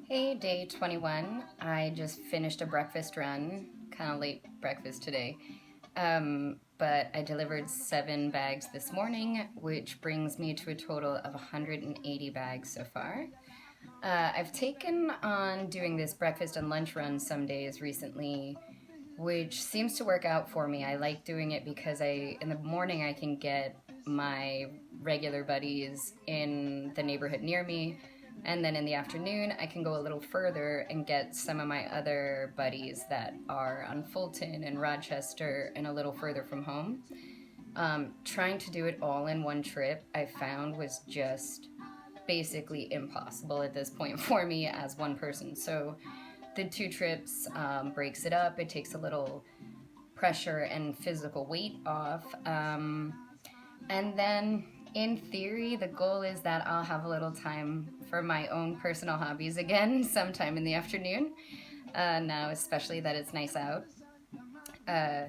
Hey, day 21. I just finished a breakfast run, kind of late breakfast today. But I delivered 7 bags this morning, which brings me to a total of 180 bags so far. I've taken on doing this breakfast and lunch run some days recently, which seems to work out for me. I like doing it because in the morning I can get my regular buddies in the neighborhood near me, and then in the afternoon I can go a little further and get some of my other buddies that are on Fulton and Rochester and a little further from home. Trying to do it all in one trip I found was just basically impossible at this point for me as one person. So the two trips breaks it up. It takes a little pressure and physical weight off. And then, in theory, the goal is that I'll have a little time for my own personal hobbies again sometime in the afternoon. Now, especially that it's nice out. Uh,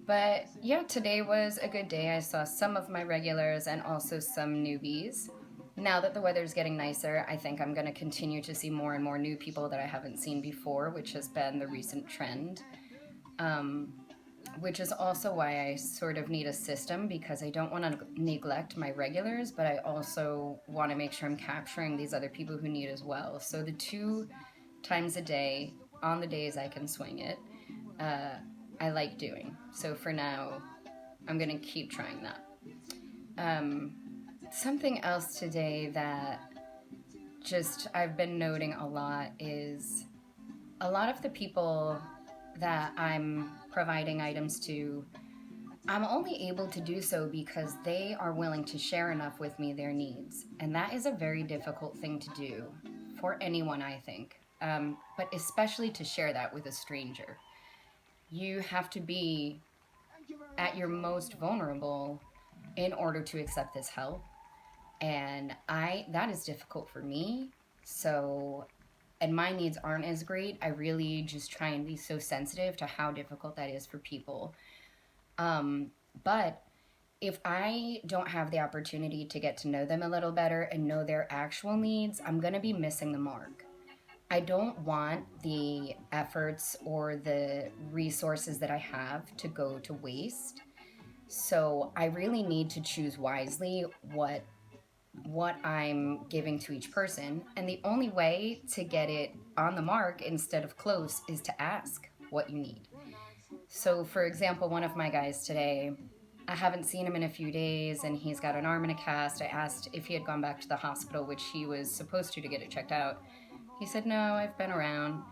but yeah, today was a good day. I saw some of my regulars and also some newbies. Now that the weather's getting nicer, I think I'm going to continue to see more and more new people that I haven't seen before, which has been the recent trend. Um, which is also why I sort of need a system, because I don't want to neglect my regulars, but I also want to make sure I'm capturing these other people who need as well. So the 2 times a day, on the days I can swing it, uh, I like doing. So for now, I'm going to keep trying that. Um, Something else today that just I've been noting a lot is a lot of the people that I'm providing items to, I'm only able to do so because they are willing to share enough with me their needs. And that is a very difficult thing to do for anyone, I think, but especially to share that with a stranger. You have to be at your most vulnerable in order to accept this help. And that is difficult for me. So, and my needs aren't as great. I really just try and be so sensitive to how difficult that is for people. Um, but if I don't have the opportunity to get to know them a little better and know their actual needs, I'm going to be missing the mark. I don't want the efforts or the resources that I have to go to waste. So I really need to choose wisely what I'm giving to each person. And the only way to get it on the mark instead of close is to ask what you need. So, for example, one of my guys today, I haven't seen him in a few days and he's got an arm in a cast. I asked if he had gone back to the hospital, which he was supposed to get it checked out. He said, "No, I've been around."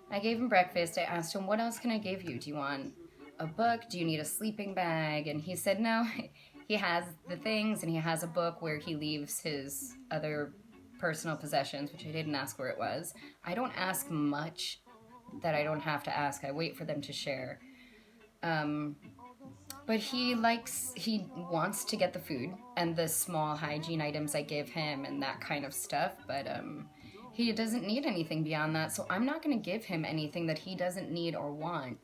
I gave him breakfast. I asked him, "What else can I give you? Do you want a book? Do you need a sleeping bag?" And he said, "No." He has the things and he has a book where he leaves his other personal possessions, which I didn't ask where it was. I don't ask much that I don't have to ask. I wait for them to share. Um, but he wants to get the food and the small hygiene items I give him and that kind of stuff, but he doesn't need anything beyond that, so I'm not going to give him anything that he doesn't need or want.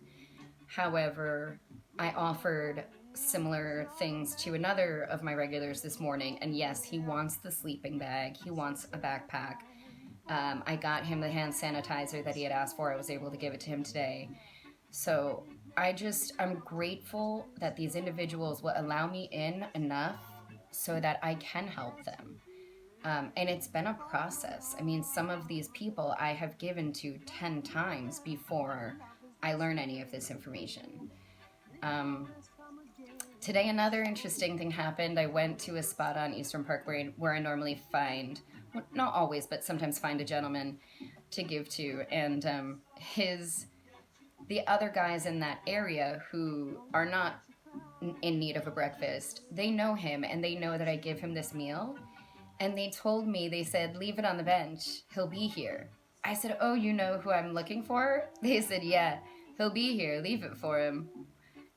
However, I offered similar things to another of my regulars this morning, and yes, he wants the sleeping bag, he wants a backpack. I got him the hand sanitizer that he had asked for. I was able to give it to him today. So I'm grateful that these individuals will allow me in enough so that I can help them. And it's been a process. I mean, some of these people I have given to 10 times before I learn any of this information. Um, Today, another interesting thing happened. I went to a spot on Eastern Park where I normally find, well, not always, but sometimes find a gentleman to give to. And the other guys in that area who are not in need of a breakfast, they know him and they know that I give him this meal. And they told me, they said, "Leave it on the bench. He'll be here." I said, "Oh, you know who I'm looking for?" They said, "Yeah, he'll be here. Leave it for him."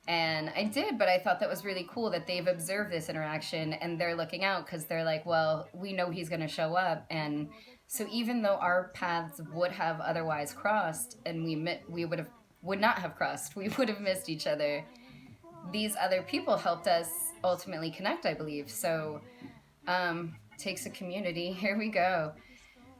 And I did, but I thought that was really cool that they've observed this interaction and they're looking out because they're like, well, we know he's going to show up. And so even though our paths would have otherwise crossed and we would not have crossed, we would have missed each other, these other people helped us ultimately connect, I believe. So takes a community. Here we go.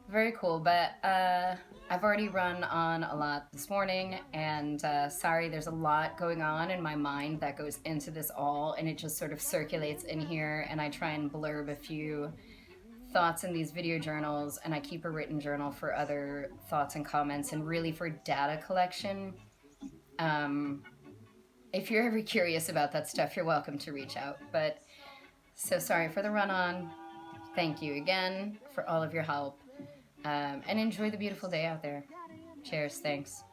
Very cool, but I've already run on a lot this morning, and sorry, there's a lot going on in my mind that goes into this all, and it just sort of circulates in here, and I try and blurb a few thoughts in these video journals, and I keep a written journal for other thoughts and comments, and really for data collection. Um, if you're ever curious about that stuff, you're welcome to reach out. But so sorry for the run on. Thank you again for all of your help. And enjoy the beautiful day out there. Cheers. Thanks.